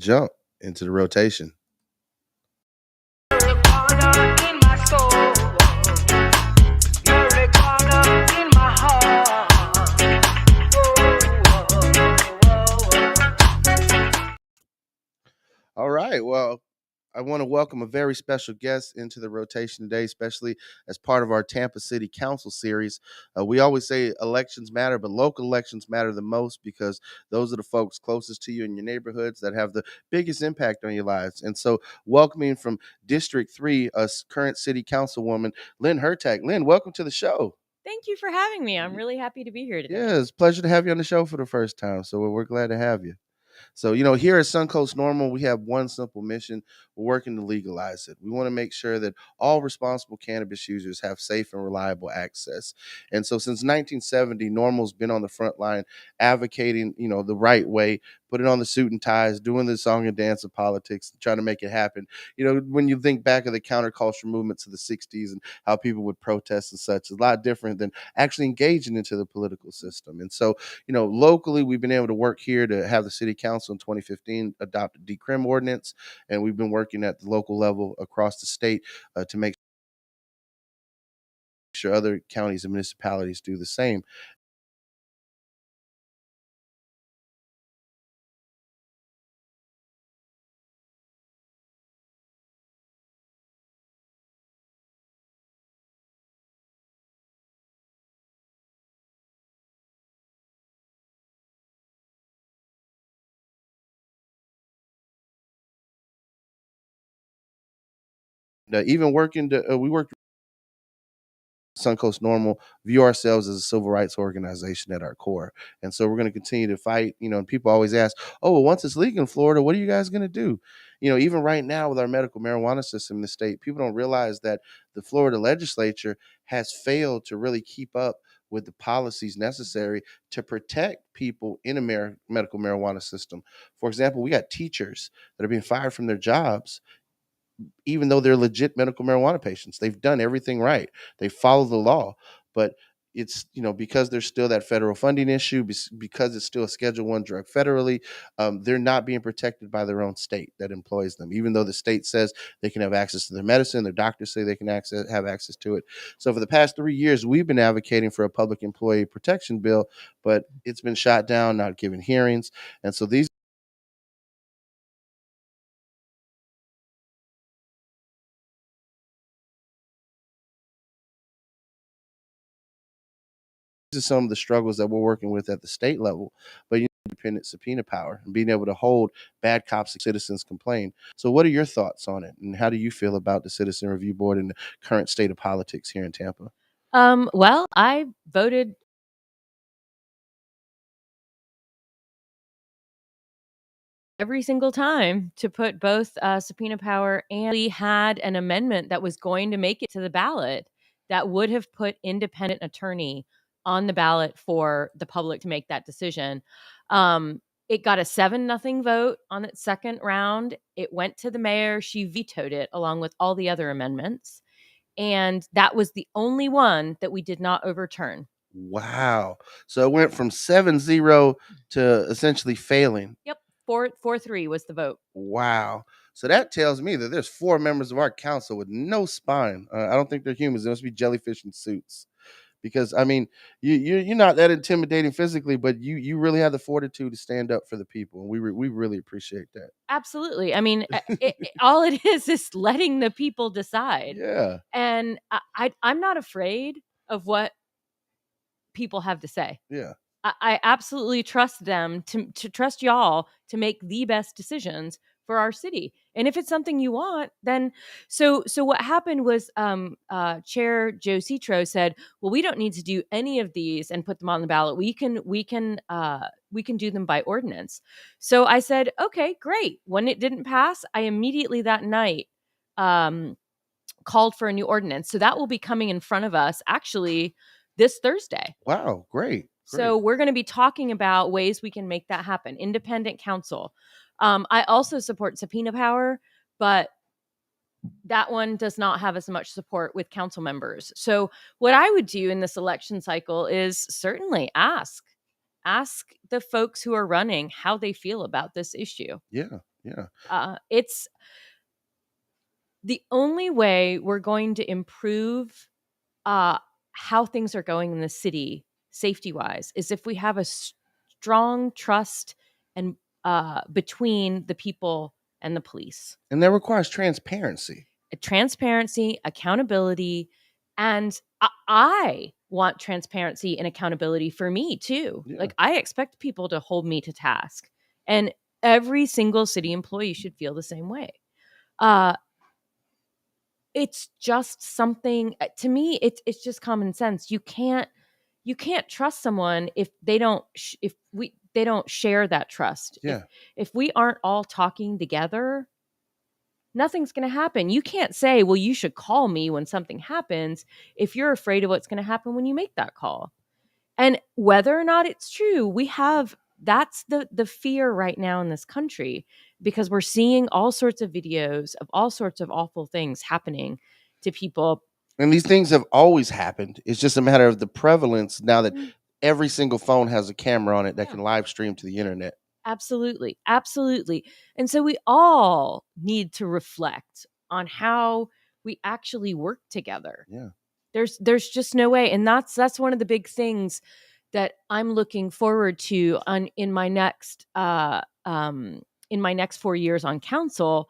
Jump into the rotation. All right. Well, I want to welcome a very special guest into the rotation today, especially as part of our Tampa City Council series. We always say elections matter, but local elections matter the most because those are the folks closest to you in your neighborhoods that have the biggest impact on your lives. And so, welcoming from District 3, current City Councilwoman, Lynn Hurtak. Lynn, welcome to the show. Thank you for having me. I'm really happy to be here today. Yeah, it's a pleasure to have you on the show for the first time. So, we're glad to have you. So, here at Suncoast Normal, we have one simple mission. We're working to legalize it. We want to make sure that all responsible cannabis users have safe and reliable access. And so since 1970, Normal's been on the front line advocating, the right way, putting on the suit and ties, doing the song and dance of politics, trying to make it happen. When you think back of the counterculture movements of the 60s and how people would protest and such, it's a lot different than actually engaging into the political system. And so locally, we've been able to work here to have the city council in 2015 adopt a decrim ordinance, and we've been working at the local level across the state to make sure other counties and municipalities do the same. Even working, we worked Suncoast Normal, view ourselves as a civil rights organization at our core. And so we're going to continue to fight, and people always ask, oh, well, once it's legal in Florida, what are you guys going to do? Even right now with our medical marijuana system in the state, people don't realize that the Florida legislature has failed to really keep up with the policies necessary to protect people in a medical marijuana system. For example, we got teachers that are being fired from their jobs even though they're legit medical marijuana patients. They've done everything right. They follow the law, but it's because there's still that federal funding issue, because it's still a Schedule One drug federally. They're not being protected by their own state that employs them, even though the state says they can have access to their medicine. Their doctors say they can have access to it. So for the past 3 years, we've been advocating for a public employee protection bill, but it's been shot down, not given hearings, and so these are some of the struggles that we're working with at the state level, but independent subpoena power and being able to hold bad cops and citizens complain. So what are your thoughts on it? And how do you feel about the Citizen Review Board and the current state of politics here in Tampa? Well, I voted every single time to put both subpoena power, and we had an amendment that was going to make it to the ballot that would have put independent attorney on the ballot for the public to make that decision. It got a 7-0 vote on its second round. It went to the mayor. She vetoed it along with all the other amendments. And that was the only one that we did not overturn. Wow. So it went from 7-0 to essentially failing. Yep. 4-3 was the vote. Wow. So that tells me that there's 4 members of our council with no spine. I don't think they're humans. They must be jellyfish in suits. Because I mean, you're not that intimidating physically, but you really have the fortitude to stand up for the people, and we really appreciate that. Absolutely. I mean, all it is letting the people decide. Yeah, And I'm not afraid of what people have to say. yeah, I absolutely trust them to trust y'all to make the best decisions for our city. And if it's something you want, then so what happened was Chair Joe Citro said, well, we don't need to do any of these and put them on the ballot. We can do them by ordinance. So I said, okay, great. When it didn't pass, I immediately that night called for a new ordinance. So that will be coming in front of us actually this Thursday. wow, great. So we're going to be talking about ways we can make that happen. Independent counsel. I also support subpoena power, but that one does not have as much support with council members. So what I would do in this election cycle is certainly ask the folks who are running how they feel about this issue. Yeah. Yeah. It's the only way we're going to improve uh, how things are going in the city safety wise is if we have a strong trust and between the people and the police. And that requires transparency. Transparency, accountability, and I want transparency and accountability for me too. Yeah. Like I expect people to hold me to task, and every single city employee should feel the same way. Uh, it's just something to me. It's just common sense. You can't trust someone if they don't if we they don't share that trust. If Yeah. if we aren't all talking together, nothing's going to happen. You can't say, well, you should call me when something happens if you're afraid of what's going to happen when you make that call. And whether or not it's true, that's the fear right now in this country because we're seeing all sorts of videos of all sorts of awful things happening to people. And these things have always happened. It's just a matter of the prevalence now that Mm, every single phone has a camera on it that yeah, can live stream to the internet. absolutely. Absolutely. And so we all need to reflect on how we actually work together. Yeah. There's just no way, and that's one of the big things that I'm looking forward to on in my next 4 years on council.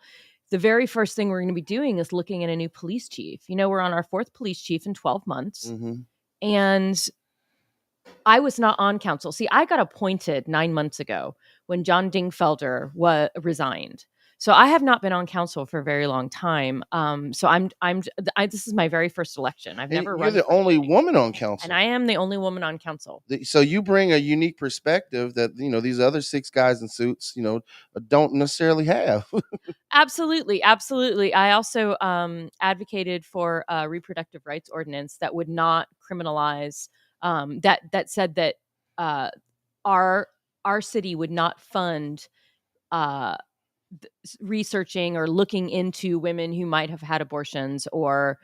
The very first thing we're going to be doing is looking at a new police chief. We're on our fourth police chief in 12 months, Mhm. and I was not on council. See, I got appointed 9 months ago when John Dingfelder resigned. So I have not been on council for a very long time. So this is my very first election. I've And never you're run the for only anything, woman on and council. I am the only woman on council. So you bring a unique perspective that, these other 6 guys in suits, don't necessarily have. Absolutely, absolutely. I also advocated for a reproductive rights ordinance that would not criminalize that said that uh, our our city would not fund uh, researching or looking into women who might have had abortions or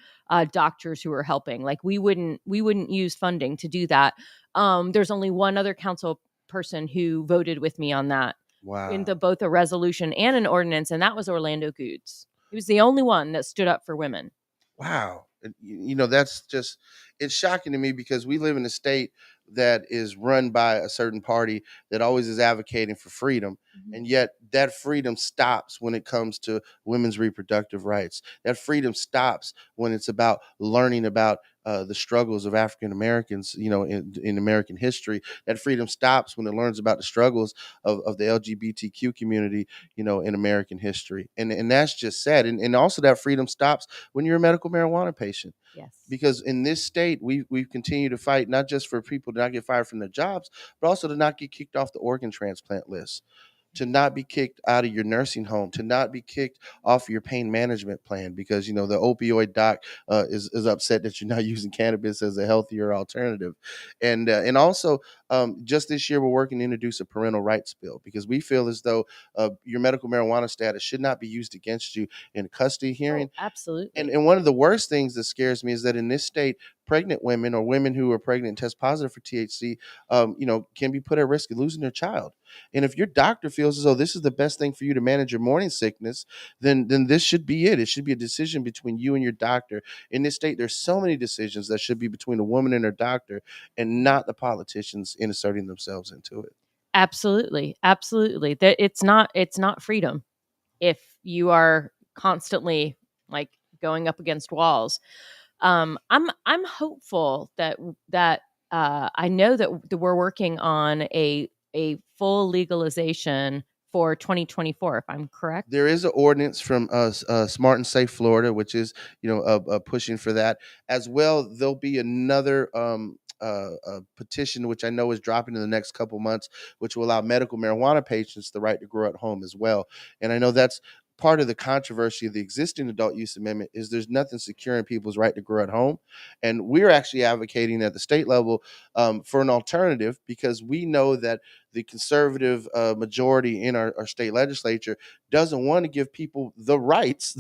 doctors who are helping. Like we wouldn't use funding to do that. There's only one other council person who voted with me on that in Wow. both a resolution and an ordinance, and that was Orlando Goods. He was the only one that stood up for women. Wow. That's just, it's shocking to me because we live in a state that is run by a certain party that always is advocating for freedom. Mhm. And yet that freedom stops when it comes to women's reproductive rights. That freedom stops when it's about learning about the struggles of African Americans, in American history. That freedom stops when it learns about the struggles of the LGBTQ community, in American history. And that's just sad. And also that freedom stops when you're a medical marijuana patient. Yes. Because in this state, we've continued to fight not just for people to not get fired from their jobs, but also to not get kicked off the organ transplant list, to not be kicked out of your nursing home, to not be kicked off your pain management plan because the opioid doc is upset that you're not using cannabis as a healthier alternative, and also just this year we're working to introduce a parental rights bill because we feel as though your medical marijuana status should not be used against you in a custody hearing. Oh, and absolutely. and one of the worst things that scares me is that in this state, pregnant women or women who are pregnant and test positive for THC, can be put at risk of losing their child. And if your doctor feels as though this is the best thing for you to manage your morning sickness, then this should be it. It should be a decision between you and your doctor. In this state, there's so many decisions that should be between a woman and her doctor, and not the politicians inserting themselves into it. Absolutely. Absolutely. That it's not freedom if you are constantly like going up against walls. I'm hopeful that I know that we're working on a full legalization for 2024, if I'm correct. There is an ordinance from Smart and Safe Florida, which is pushing for that as well. There'll be another petition, which I know is dropping in the next couple months, which will allow medical marijuana patients the right to grow at home as well. And I know that's part of the controversy of the existing adult use amendment is there's nothing securing people's right to grow at home, and we're actually advocating at the state level for an alternative because we know that the conservative majority in our state legislature doesn't want to give people the rights,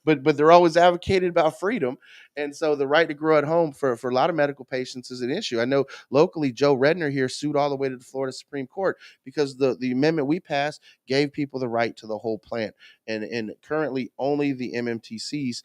but they're always advocating about freedom. And so the right to grow at home for a lot of medical patients is an issue. I know locally, Joe Redner here sued all the way to the Florida Supreme Court because the amendment we passed gave people the right to the whole plant. And currently, only the MMTCs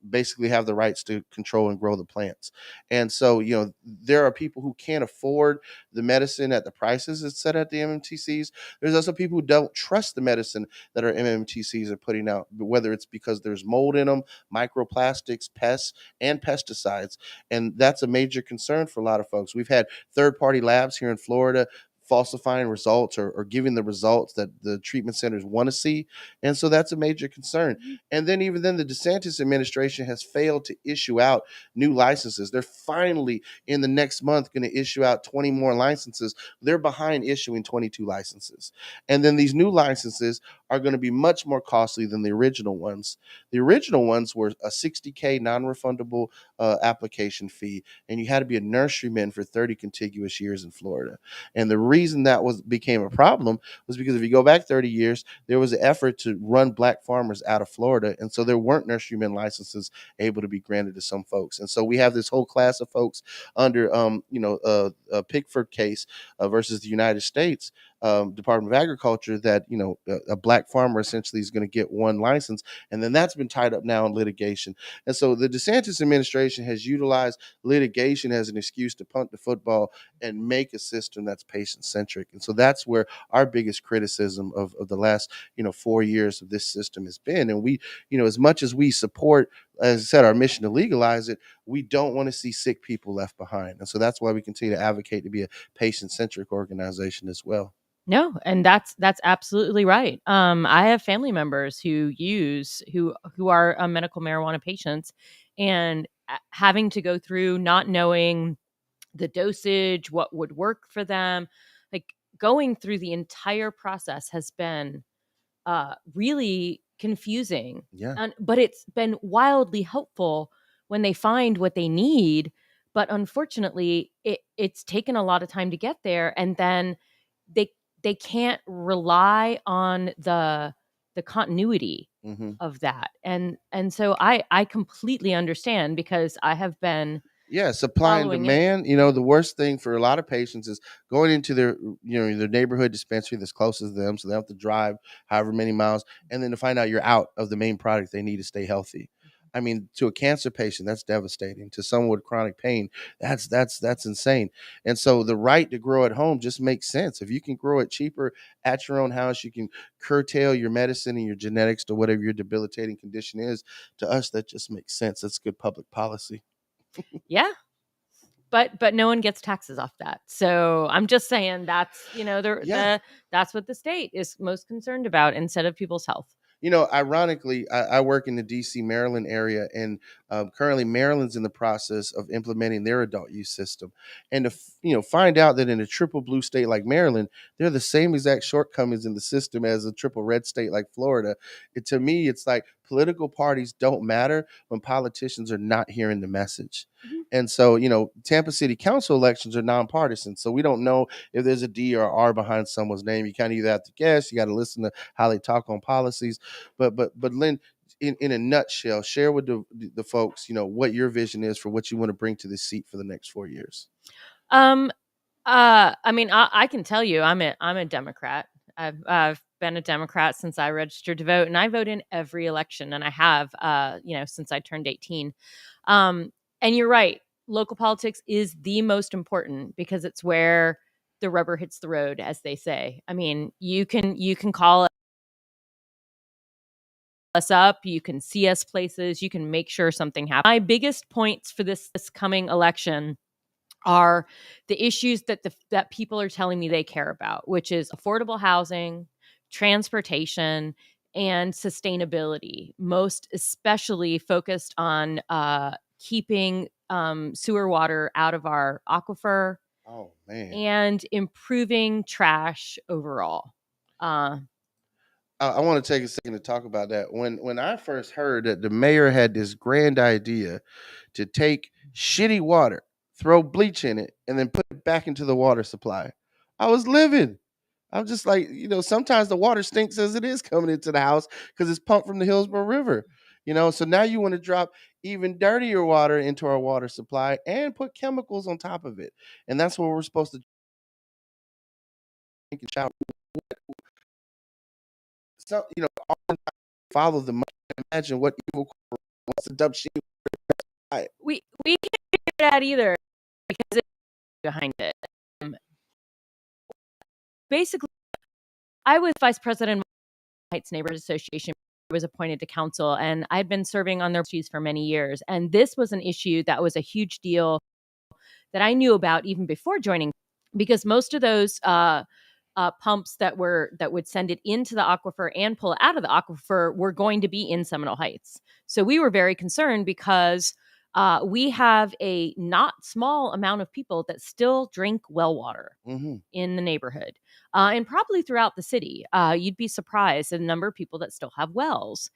basically have the rights to control and grow the plants. And so, there are people who can't afford the medicine at the prices it's set at the MMTCs. There's also people who don't trust the medicine that our MMTCs are putting out, whether it's because there's mold in them, microplastics, pests, and pesticides. And that's a major concern for a lot of folks. We've had third party labs here in Florida falsifying results or giving the results that the treatment centers want to see. And so that's a major concern. Mhm. And then, even then, the DeSantis administration has failed to issue out new licenses. They're finally in the next month going to issue out 20 more licenses. They're behind issuing 22 licenses. And then these new licenses are going to be much more costly than the original ones. The original ones were a 60K non-refundable application fee, and you had to be a nurseryman for 30 contiguous years in Florida. And the reason that was became a problem was because if you go back 30 years, there was an effort to run black farmers out of Florida, and so there weren't nurseryman licenses able to be granted to some folks. And so we have this whole class of folks under a Pickford case versus the United States Department of Agriculture that a black farmer essentially is going to get one license, and then that's been tied up now in litigation. And so the DeSantis administration has utilized litigation as an excuse to punt the football and make a system that's patient centric. And so that's where our biggest criticism of the last 4 years of this system has been. And we, as much as we support, as I said, our mission to legalize it, we don't want to see sick people left behind. And so that's why we continue to advocate to be a patient centric organization as well. No, and that's absolutely right. I have family members who are medical marijuana patients, and having to go through not knowing the dosage, what would work for them, like going through the entire process has been really confusing. Yeah. But it's been wildly helpful when they find what they need. But unfortunately, it's taken a lot of time to get there, and then they they can't rely on the continuity Hmm. of that. And so I completely understand because I have been Yeah, supply and following it. demand. The worst thing for a lot of patients is going into their neighborhood dispensary that's closest to them, so they have to drive however many miles, and then to find out you're out of the main product they need to stay healthy. I mean, to a cancer patient, that's devastating. To someone with chronic pain, that's insane. And so the right to grow at home just makes sense. If you can grow it cheaper at your own house, you can curtail your medicine and your genetics to whatever your debilitating condition is. To us, that just makes sense. That's good public policy. Yeah, but no one gets taxes off that. So I'm just saying that's, Yeah. that's what the state is most concerned about instead of people's health. Ironically, I work in the DC, Maryland area, and currently Maryland's in the process of implementing their adult use system. And to find out that in a triple blue state like Maryland, they're the same exact shortcomings in the system as a triple red state like Florida. To me, it's like political parties don't matter when politicians are not hearing the message. Mhm. And so, Tampa City Council elections are nonpartisan. So we don't know if there's a D or R behind someone's name. You kind of either have to guess, you got to listen to how they talk on policies. But Lynn, in a nutshell, share with the folks, what your vision is for what you want to bring to this seat for the next 4 years. Um I mean, I can tell you I'm a Democrat. I've been a Democrat since I registered to vote, and I vote in every election, and I have since I turned 18. Um and you're right. Local politics is the most important because it's where the rubber hits the road, as they say. I mean, you can call us up, you can see us places, you can make sure something happens. My biggest points for this coming election are the issues that people are telling me they care about, which is affordable housing, transportation, and sustainability. Most especially focused on keeping sewer water out of our aquifer Oh man. and improving trash overall. Uh, I want to take a second to talk about that. When I first heard that the mayor had this grand idea to take shitty water, throw bleach in it, and then put it back into the water supply. I was living. I'm just like, sometimes the water stinks as it is coming into the house because it's pumped from the Hillsborough River. So now you want to drop even dirtier water into our water supply and put chemicals on top of it. And that's what we're supposed to drink and shower. So, follow the money. Imagine what evil wants to dump shit. We can't figure that either because it's behind it. Basically, I was vice president of the Heights Neighborhood Association. I was appointed to council, and I'd been serving on their issues for many years. And this was an issue that was a huge deal that I knew about even before joining, because most of those pumps that would send it into the aquifer and pull it out of the aquifer were going to be in Seminole Heights. So we were very concerned because we have a not small amount of people that still drink well water in the neighborhood, and probably throughout the city. You'd be surprised at the number of people that still have wells.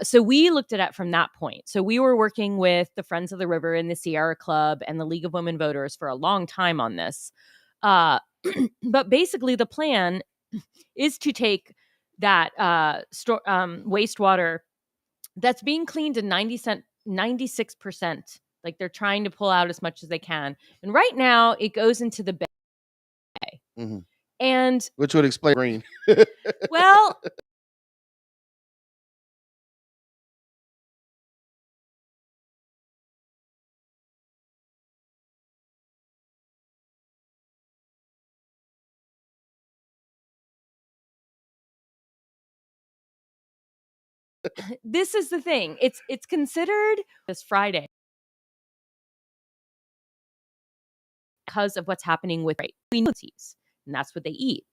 So we looked at it from that point. So we were working with the Friends of the River and the Sierra Club and the League of Women Voters for a long time on this. But basically, the plan is to take that wastewater that's being cleaned to 96%. Like they're trying to pull out as much as they can. And right now, it goes into the bay. And which would explain green. Well, this is the thing. It's considered this Friday because of what's happening with seas, and that's what they eat.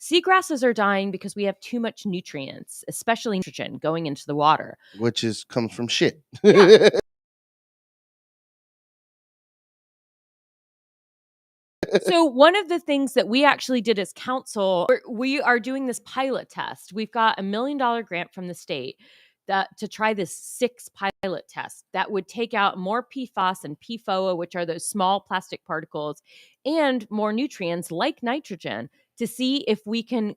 Seagrasses are dying because we have too much nutrients, especially nitrogen, going into the water, which comes from shit. Yeah. So one of the things that we actually did as council, we are doing this pilot test. We've got $1 million grant from the state to try this 6 pilot test that would take out more PFAS and PFOA, which are those small plastic particles, and more nutrients like nitrogen to see if we can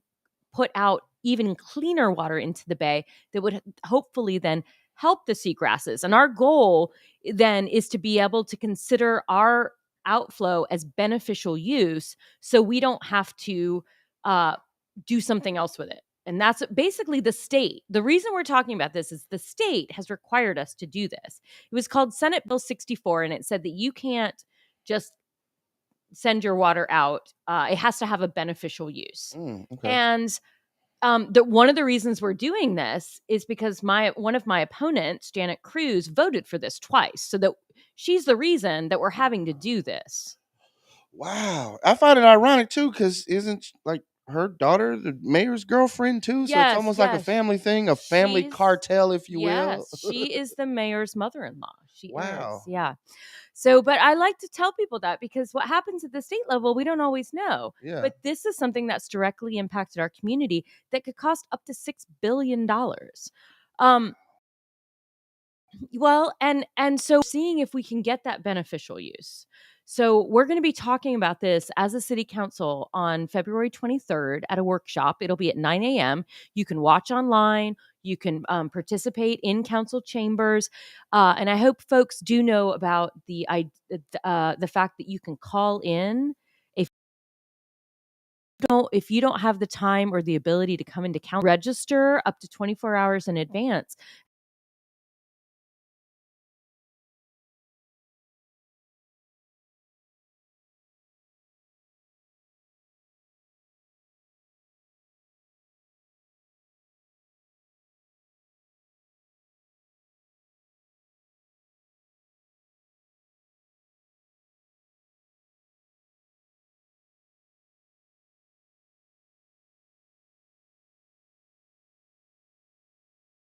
put out even cleaner water into the bay that would hopefully then help the seagrasses. And our goal then is to be able to consider our outflow as beneficial use so we don't have to do something else with it. And that's basically the state. The reason we're talking about this is the state has required us to do this. It was called Senate Bill 64, and it said that you can't just send your water out. It has to have a beneficial use. Okay. And one of the reasons we're doing this is because one of my opponents, Janet Cruz, voted for this twice. So that she's the reason that we're having to do this. Wow. I find it ironic too, because isn't like her daughter the mayor's girlfriend too? So it's almost like a family thing, a family cartel, if you will. Yes, she is the mayor's mother-in-law. She Wow. is. Yeah. So, but I like to tell people that because what happens at the state level, we don't always know. Yeah. But this is something that's directly impacted our community that could cost up to $6 billion. Well, and so seeing if we can get that beneficial use. So we're going to be talking about this as a city council on February 23rd at a workshop. It'll be at 9 a.m. You can watch online. You can participate in council chambers. And I hope folks do know about the fact that you can call in if you don't have the time or the ability to come into council, register up to 24 hours in advance.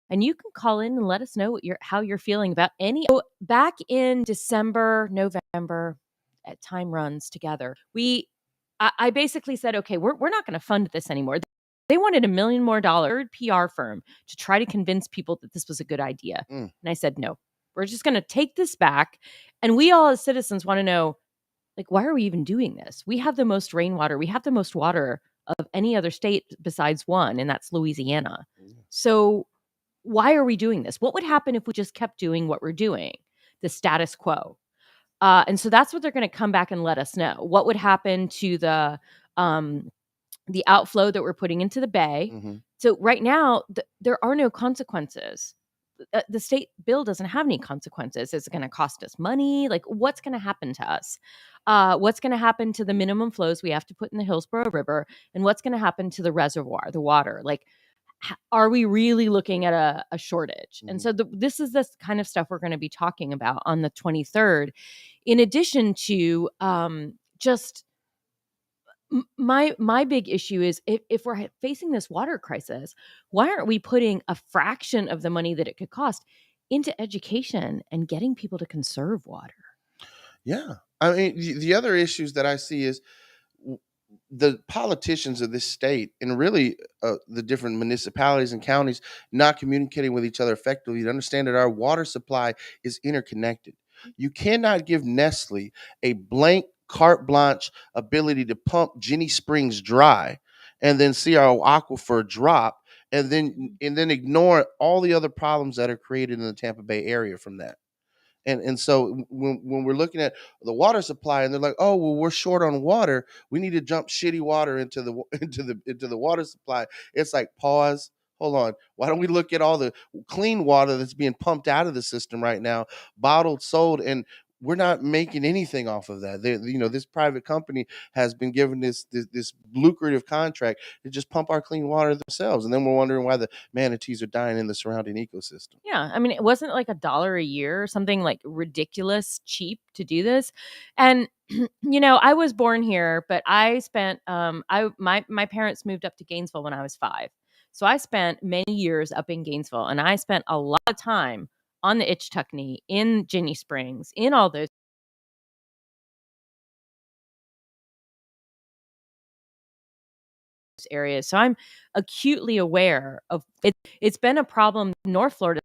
And you can call in and let us know how you're feeling about any. Back in December, November, time runs together. I basically said, okay, we're not going to fund this anymore. They wanted $1 million more PR firm to try to convince people that this was a good idea. And I said, no, we're just going to take this back. And we all as citizens want to know, Like, why are we even doing this? We have the most rainwater. We have the most water of any other state besides one, and that's Louisiana. So why are we doing this? What would happen if we just kept doing what we're doing, the status quo? And so that's what they're going to come back and let us know. What would happen to um, the outflow that we're putting into the bay? Mhm. So right now, there are no consequences. The state bill doesn't have any consequences. Is it going to cost us money? Like, what's going to happen to us? What's going to happen to the minimum flows we have to put in the Hillsborough River? And what's going to happen to the reservoir, the water? Like, are we really looking at a shortage? And Mhm. so this is this kind of stuff we're going to be talking about on the 23rd, in addition to just my big issue is, if we're facing this water crisis, why aren't we putting a fraction of the money that it could cost into education and getting people to conserve water? Yeah. I mean, the other issues that I see is w- the politicians of this state and really the different municipalities and counties not communicating with each other effectively to understand that our water supply is interconnected. You cannot give Nestle a blank carte blanche ability to pump Jenny Springs dry and then see our aquifer drop and then ignore all the other problems that are created in the Tampa Bay area from that. And so when we're looking at the water supply and they're like, oh well, we're short on water, we need to jump shitty water into the into the water supply. It's like, pause, hold on, why don't we look at all the clean water that's being pumped out of the system right now, bottled, sold, and we're not making anything off of that. This private company has been given this lucrative contract to just pump our clean water themselves, and then we're wondering why the manatees are dying in the surrounding ecosystem. Yeah, I mean, it wasn't like $1 a year or something like ridiculous cheap to do this. And I was born here, but I spent I my parents moved up to Gainesville when I was 5. So I spent many years up in Gainesville, and I spent a lot of time on the Itchtucknee, in Ginny Springs, in all those areas. So I'm acutely aware of it. It's been a problem in North Florida